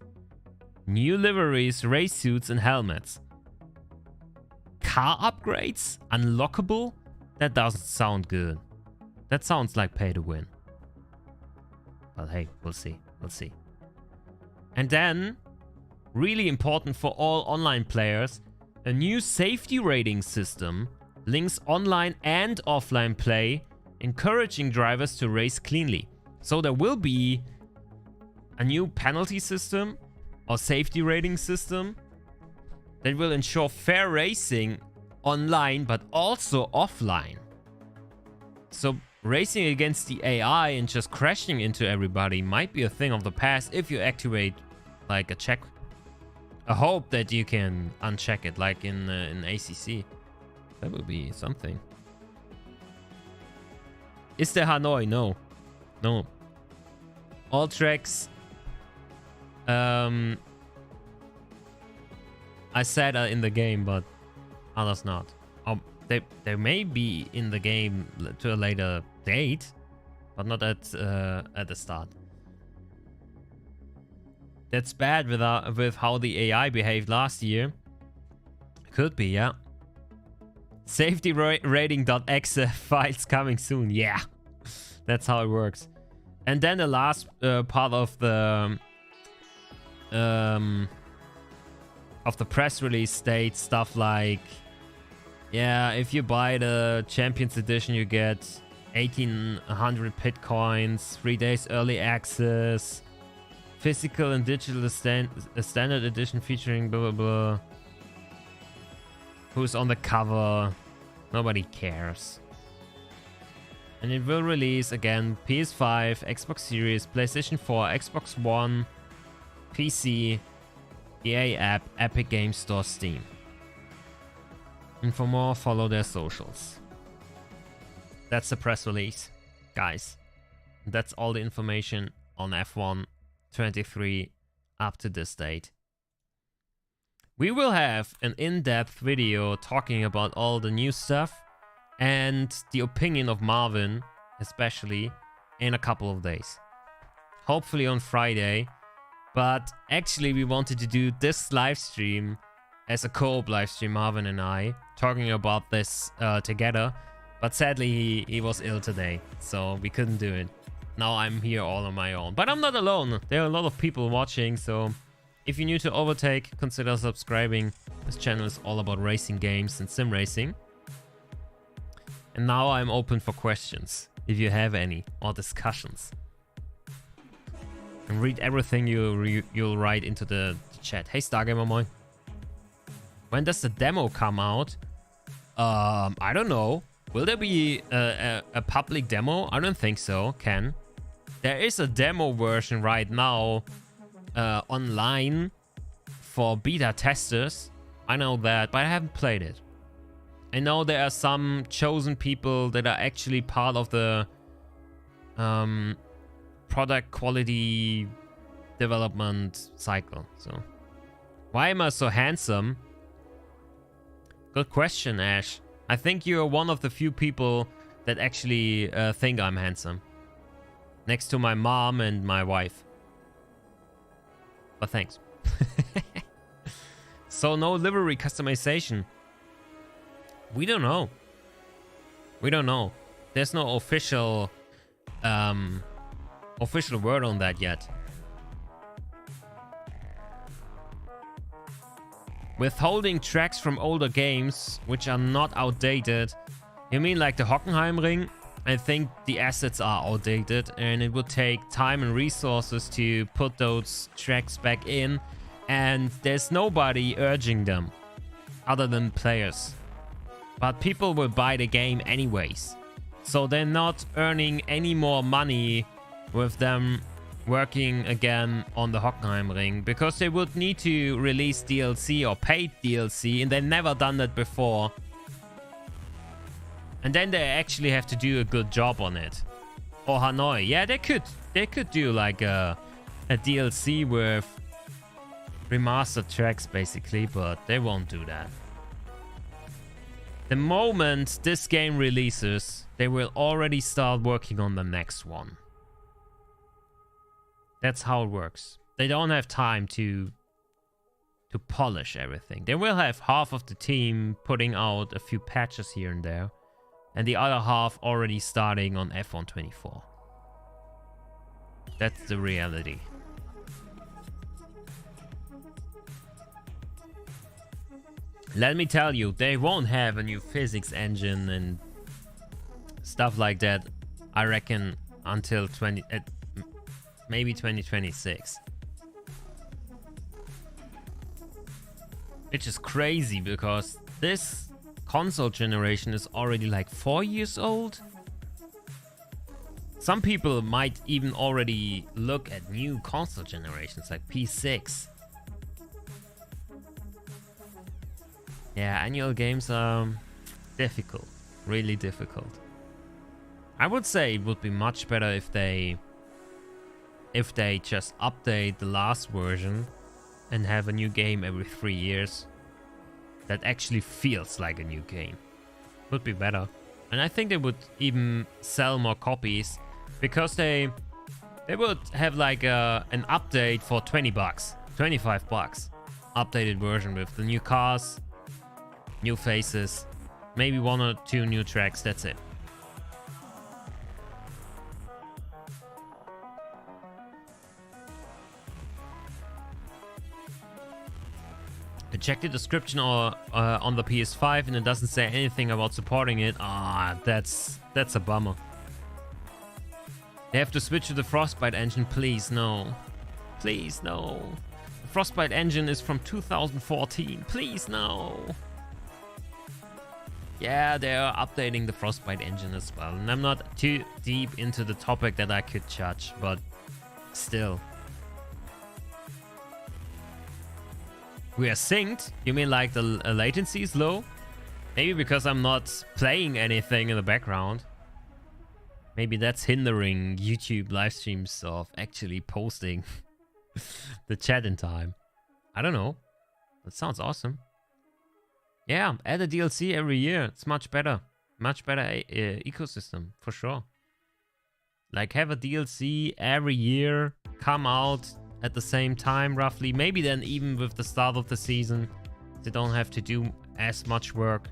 New liveries, race suits, and helmets. Car upgrades? Unlockable? That doesn't sound good. That sounds like pay to win. But hey, we'll see. We'll see. And then, really important for all online players, a new safety rating system links online and offline play, encouraging drivers to race cleanly. So there will be a new penalty system or safety rating system that will ensure fair racing online, but also offline. So racing against the AI and just crashing into everybody might be a thing of the past if you activate like a check. I hope that you can uncheck it like in ACC. That would be something. Is there Hanoi? No. No. All tracks. I said in the game, but others not. They may be in the game to a later date, but not at the start. That's bad with how the AI behaved last year. Could be, yeah. Safety rating.exe files coming soon. Yeah, that's how it works. And then the last part of the press release states stuff like, yeah, if you buy the Champions Edition, you get 1,800 Bitcoins, 3 days early access, physical and digital standard edition featuring blah blah blah. Who's on the cover? Nobody cares. And it will release again PS5, Xbox Series, PlayStation 4, Xbox One, PC, EA app, Epic Games Store, Steam. And for more, follow their socials. That's the press release, guys. That's all the information on F1 23 up to this date. We will have an in-depth video talking about all the new stuff and the opinion of Marvin, especially, in a couple of days. Hopefully on Friday. But actually we wanted to do this live stream as a co-op live stream, Marvin and I, talking about this together. But sadly he was ill today, so we couldn't do it. Now I'm here all on my own. But I'm not alone. There are a lot of people watching, so if you're new to Overtake, consider subscribing. This channel is all about racing games and sim racing. And now I'm open for questions, if you have any, or discussions. And read everything you'll write into the chat. Hey Stargamer Moin. When does the demo come out? I don't know. Will there be a public demo? I don't think so, Ken. There is a demo version right now online for beta testers. I know that, but I haven't played it. I know there are some chosen people that are actually part of the product quality development cycle. So, why am I so handsome? Good question, Ash. I think you're one of the few people that actually think I'm handsome. Next to my mom and my wife. But thanks. So no livery customization. We don't know. We don't know. There's no official word on that yet. Withholding tracks from older games, which are not outdated. You mean like the Hockenheimring? I think the assets are outdated and it would take time and resources to put those tracks back in. And there's nobody urging them other than players. But people will buy the game anyways. So they're not earning any more money with them working again on the Hockenheimring, because they would need to release DLC or paid DLC, and they've never done that before. And then they actually have to do a good job on it. Or Hanoi. Yeah, they could do like a DLC with remastered tracks basically, but they won't do that. The moment this game releases, they will already start working on the next one. That's how it works. They don't have time to polish everything. They will have half of the team putting out a few patches here and there, and the other half already starting on F1 24. That's the reality. Let me tell you, they won't have a new physics engine and stuff like that, I reckon, until maybe 2026. Which is crazy, because this console generation is already like 4 years old. Some people might even already look at new console generations like P6. Yeah, annual games are difficult, really difficult. I would say it would be much better if they just update the last version and have a new game every 3 years that actually feels like a new game. Would be better. And I think they would even sell more copies, because they They would have like an update for 20 bucks, 25 bucks. Updated version with the new cars, new faces, maybe 1 or 2 new tracks, that's it. I checked the description or on the PS5 and it doesn't say anything about supporting it. Ah, that's a bummer. They have to switch to the Frostbite Engine, please no. Please no. The Frostbite Engine is from 2014, please no. Yeah, they are updating the Frostbite Engine as well. And I'm not too deep into the topic that I could judge, but still. We are synced? You mean like the latency is low? Maybe because I'm not playing anything in the background. Maybe that's hindering YouTube live streams of actually posting the chat in time. I don't know. That sounds awesome. Yeah, add a DLC every year. It's much better. Much better ecosystem, for sure. Like have a DLC every year, come out at the same time roughly. Maybe then even with the start of the season, they don't have to do as much work.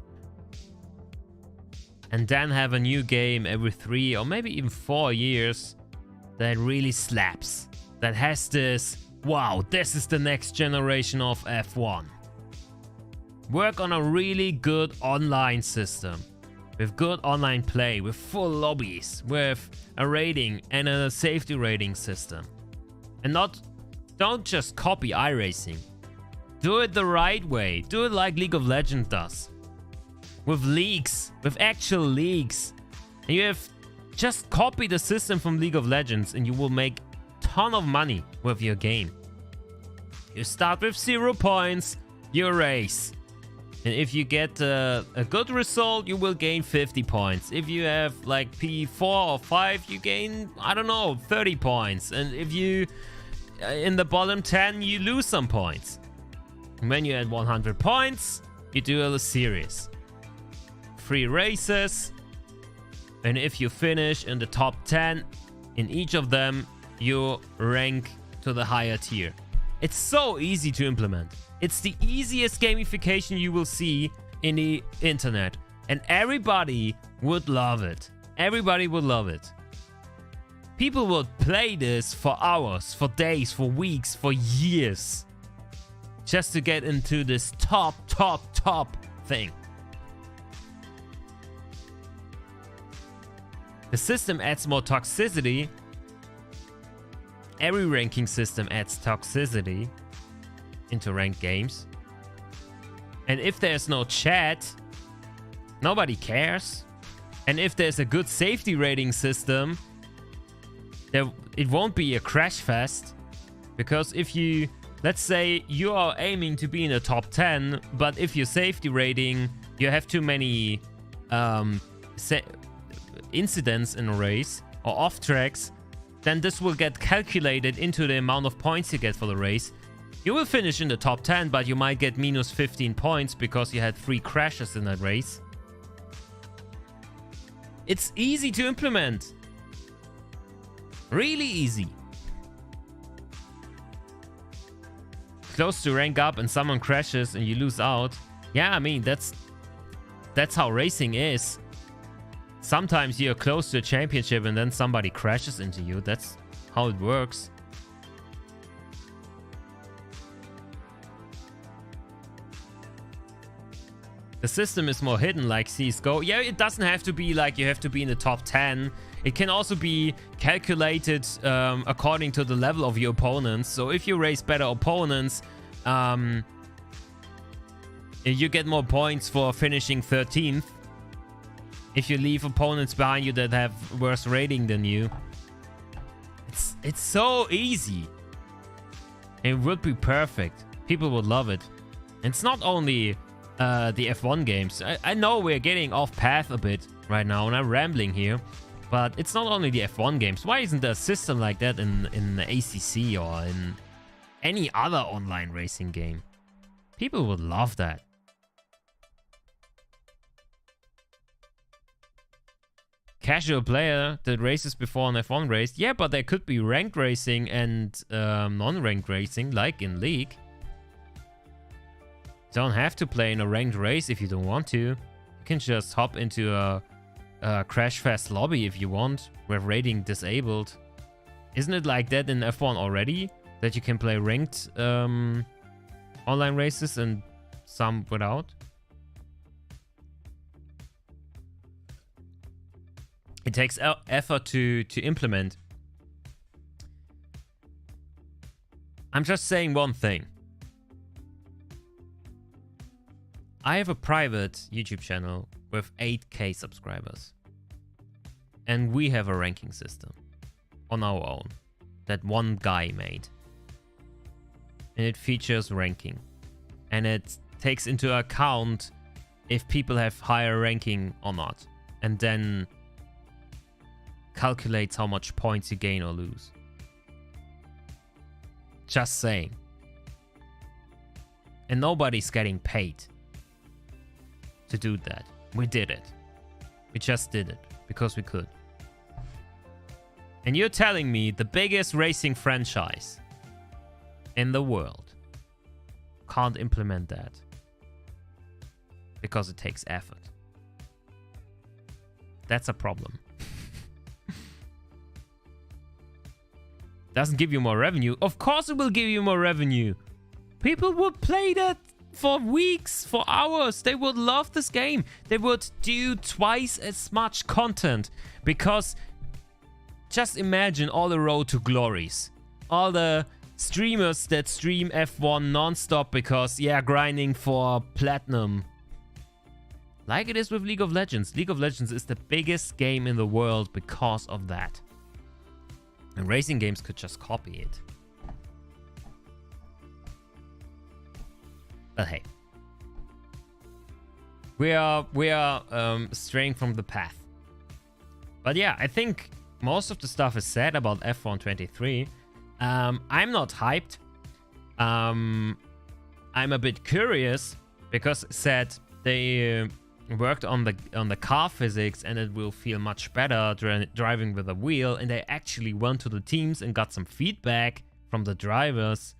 And then have a new game every 3 or maybe even 4 years that really slaps. That has this, wow, this is the next generation of F1. Work on a really good online system. With good online play, with full lobbies, with a rating and a safety rating system. And don't just copy iRacing. Do it the right way. Do it like League of Legends does. With leagues, with actual leagues. And you have just copy the system from League of Legends and you will make a ton of money with your game. You start with 0 points, you race. And if you get a good result, you will gain 50 points. If you have like P4 or 5, you gain, I don't know, 30 points. And if you, in the bottom 10, you lose some points. And when you're at 100 points, you do a series. 3 races. And if you finish in the top 10, in each of them, you rank to the higher tier. It's so easy to implement. It's the easiest gamification you will see in the internet. And everybody would love it. Everybody would love it. People would play this for hours, for days, for weeks, for years. Just to get into this top thing. The system adds more toxicity. Every ranking system adds toxicity into ranked games. And if there's no chat, nobody cares. And if there's a good safety rating system, it won't be a crash fest. Because if you, let's say you are aiming to be in the top 10, but if your safety rating, you have too many incidents in a race or off tracks, then this will get calculated into the amount of points you get for the race. You will finish in the top 10, but you might get minus 15 points because you had 3 crashes in that race. It's easy to implement. Really easy. Close to rank up and someone crashes and you lose out. Yeah, I mean, that's how racing is. Sometimes you're close to a championship and then somebody crashes into you. That's how it works. The system is more hidden like CSGO. Yeah, it doesn't have to be like you have to be in the top 10. It can also be calculated according to the level of your opponents. So if you race better opponents, you get more points for finishing 13th. If you leave opponents behind you that have worse rating than you. It's so easy. It would be perfect. People would love it. And it's not only the F1 games. I know we're getting off path a bit right now and I'm rambling here. But it's not only the F1 games. Why isn't there a system like that in the ACC or in any other online racing game? People would love that. casual player that races before an F1 race. Yeah, but there could be ranked racing and non-ranked racing, like in League. You don't have to play in a ranked race if you don't want to. You can just hop into a Crash Fest lobby if you want, with rating disabled. Isn't it like that in F1 already? That you can play ranked online races and some without? It takes effort to implement. I'm just saying one thing. I have a private YouTube channel with 8K subscribers. And we have a ranking system on our own that one guy made. And it features ranking. And it takes into account if people have higher ranking or not. And then calculates how much points you gain or lose. Just saying. And nobody's getting paid to do that. We did it. We just did it because we could. And you're telling me the biggest racing franchise in the world can't implement that because it takes effort. That's a problem. Doesn't give you more revenue. Of course it will give you more revenue. People would play that for weeks, for hours. They would love this game. They would do twice as much content because just imagine all the road to glories. All the streamers that stream F1 non-stop because, yeah, grinding for platinum. Like it is with League of Legends. League of Legends is the biggest game in the world because of that. And racing games could just copy it. But hey. We are straying from the path. But yeah, I think most of the stuff is said about F1 23. I'm not hyped. I'm a bit curious because it said they worked on the car physics and it will feel much better driving with a wheel, and they actually went to the teams and got some feedback from the drivers.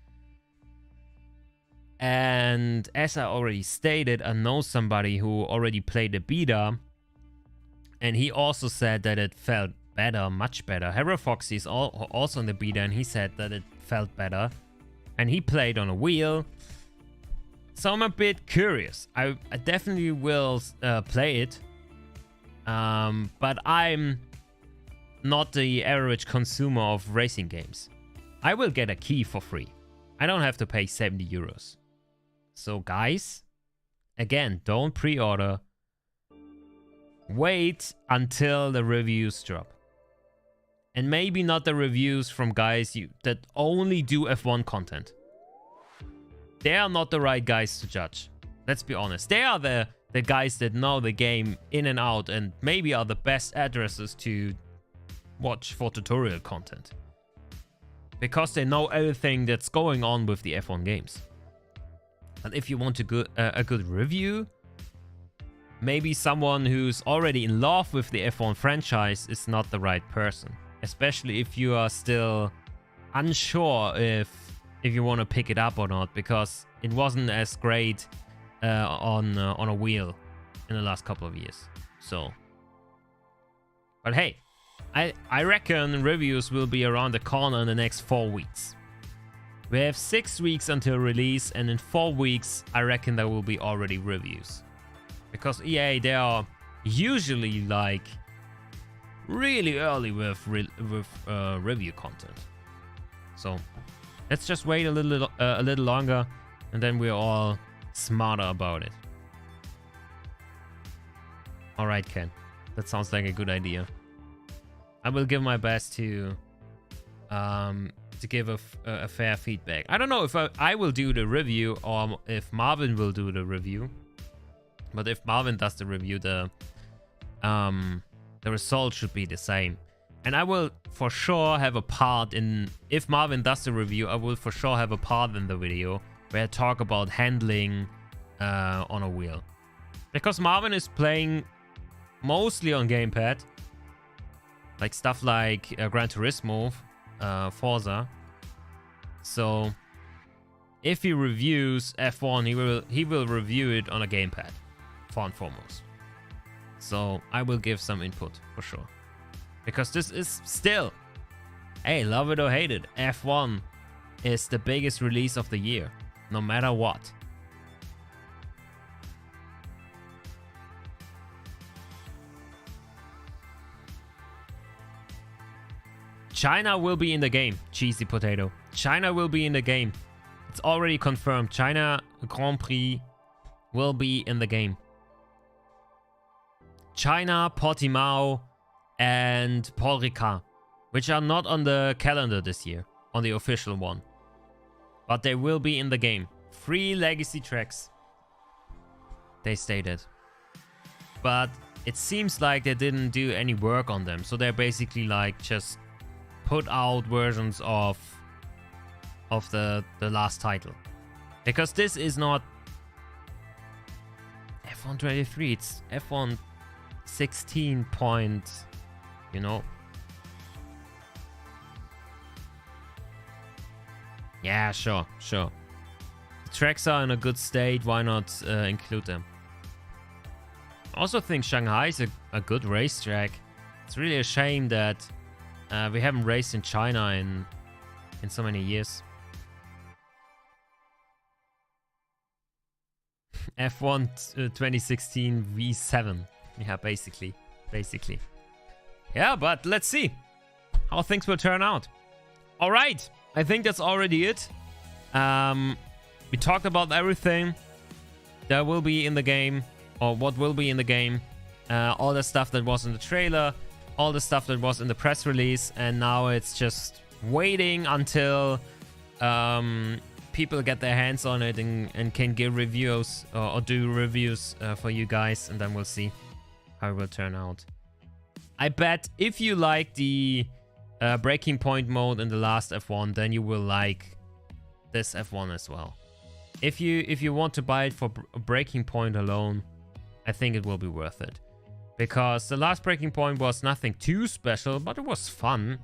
And as I already stated, I know somebody who already played the beta, and he also said that it felt better, much better. Hero Foxy is also in the beta, and he said that it felt better, and he played on a wheel. So I'm a bit curious. I definitely will play it. But I'm not the average consumer of racing games. I will get a key for free. I don't have to pay 70 euros. So guys, again, don't pre-order. Wait until the reviews drop. And maybe not the reviews from guys that only do F1 content. They are not the right guys to judge. Let's be honest. They are the guys that know the game in and out and maybe are the best addresses to watch for tutorial content. Because they know everything that's going on with the F1 games. But if you want a good review, maybe someone who's already in love with the F1 franchise is not the right person. Especially if you are still unsure if you want to pick it up or not, because it wasn't as great on a wheel in the last couple of years. So, but hey, I reckon reviews will be around the corner in the next 4 weeks. We have 6 weeks until release, and in 4 weeks, I reckon there will be already reviews. Because EA, they are usually like really early with review content. So let's just wait a little longer, and then we're all smarter about it. All right, Ken, that sounds like a good idea. I will give my best to give a fair feedback. I don't know if I will do the review or if Marvin will do the review. But if Marvin does the review, the result should be the same. And I will for sure have a part in... If Marvin does the review, I will for sure have a part in the video where I talk about handling on a wheel. Because Marvin is playing mostly on gamepad. like stuff like Gran Turismo, Forza. So if he reviews F1, he will review it on a gamepad, for and foremost. So I will give some input for sure, because this is still, hey, love it or hate it, F1 is the biggest release of the year, no matter what. China will be in the game, cheesy potato. China will be in the game. It's already confirmed. China Grand Prix will be in the game. China, Portimao, and Paul Ricard, which are not on the calendar this year, on the official one. But they will be in the game. 3 legacy tracks, they stated. But it seems like they didn't do any work on them. So they're basically like just put out versions of the last title. Because this is not F1 23, it's F1 16 point, you know. Yeah, sure. The tracks are in a good state, why not include them? I also think Shanghai is a good racetrack. It's really a shame that we haven't raced in China in so many years. F1 2016 V7. Yeah, basically. Yeah, but let's see how things will turn out. All right, I think that's already it. We talked about everything that will be in the game, or what will be in the game. All the stuff that was in the trailer, all the stuff that was in the press release, and now it's just waiting until people get their hands on it and can give reviews or do reviews for you guys, and then we'll see how it will turn out. I bet if you like the breaking point mode in the last F1, then you will like this F1 as well. If you want to buy it for breaking point alone, I think it will be worth it. Because the last breaking point was nothing too special, but it was fun.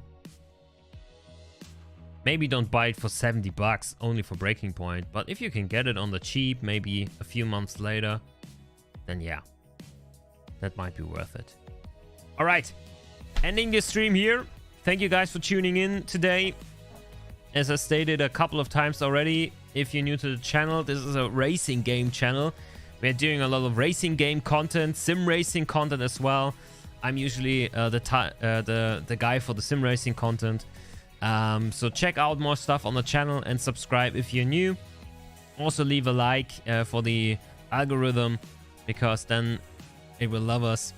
Maybe don't buy it for 70 bucks only for breaking point, but if you can get it on the cheap, maybe a few months later, then yeah, that might be worth it. All right, ending this stream here. Thank you guys for tuning in today. As I stated a couple of times already, if you're new to the channel, this is a racing game channel. We're doing a lot of racing game content, sim racing content as well. I'm usually the guy for the sim racing content. So check out more stuff on the channel and subscribe if you're new. Also leave a like for the algorithm, because then it will love us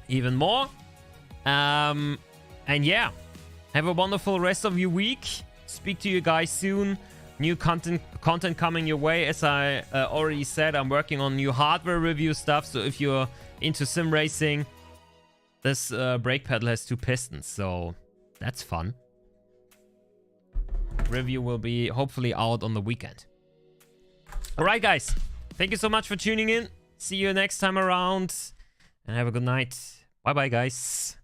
even more. And yeah, have a wonderful rest of your week. Speak to you guys soon. New content coming your way. As I already said, I'm working on new hardware review stuff. So if you're into sim racing, this brake pedal has 2 pistons, so that's fun. Review will be hopefully out on the weekend. All right, guys. Thank you so much for tuning in. See you next time around, and have a good night. Bye-bye, guys.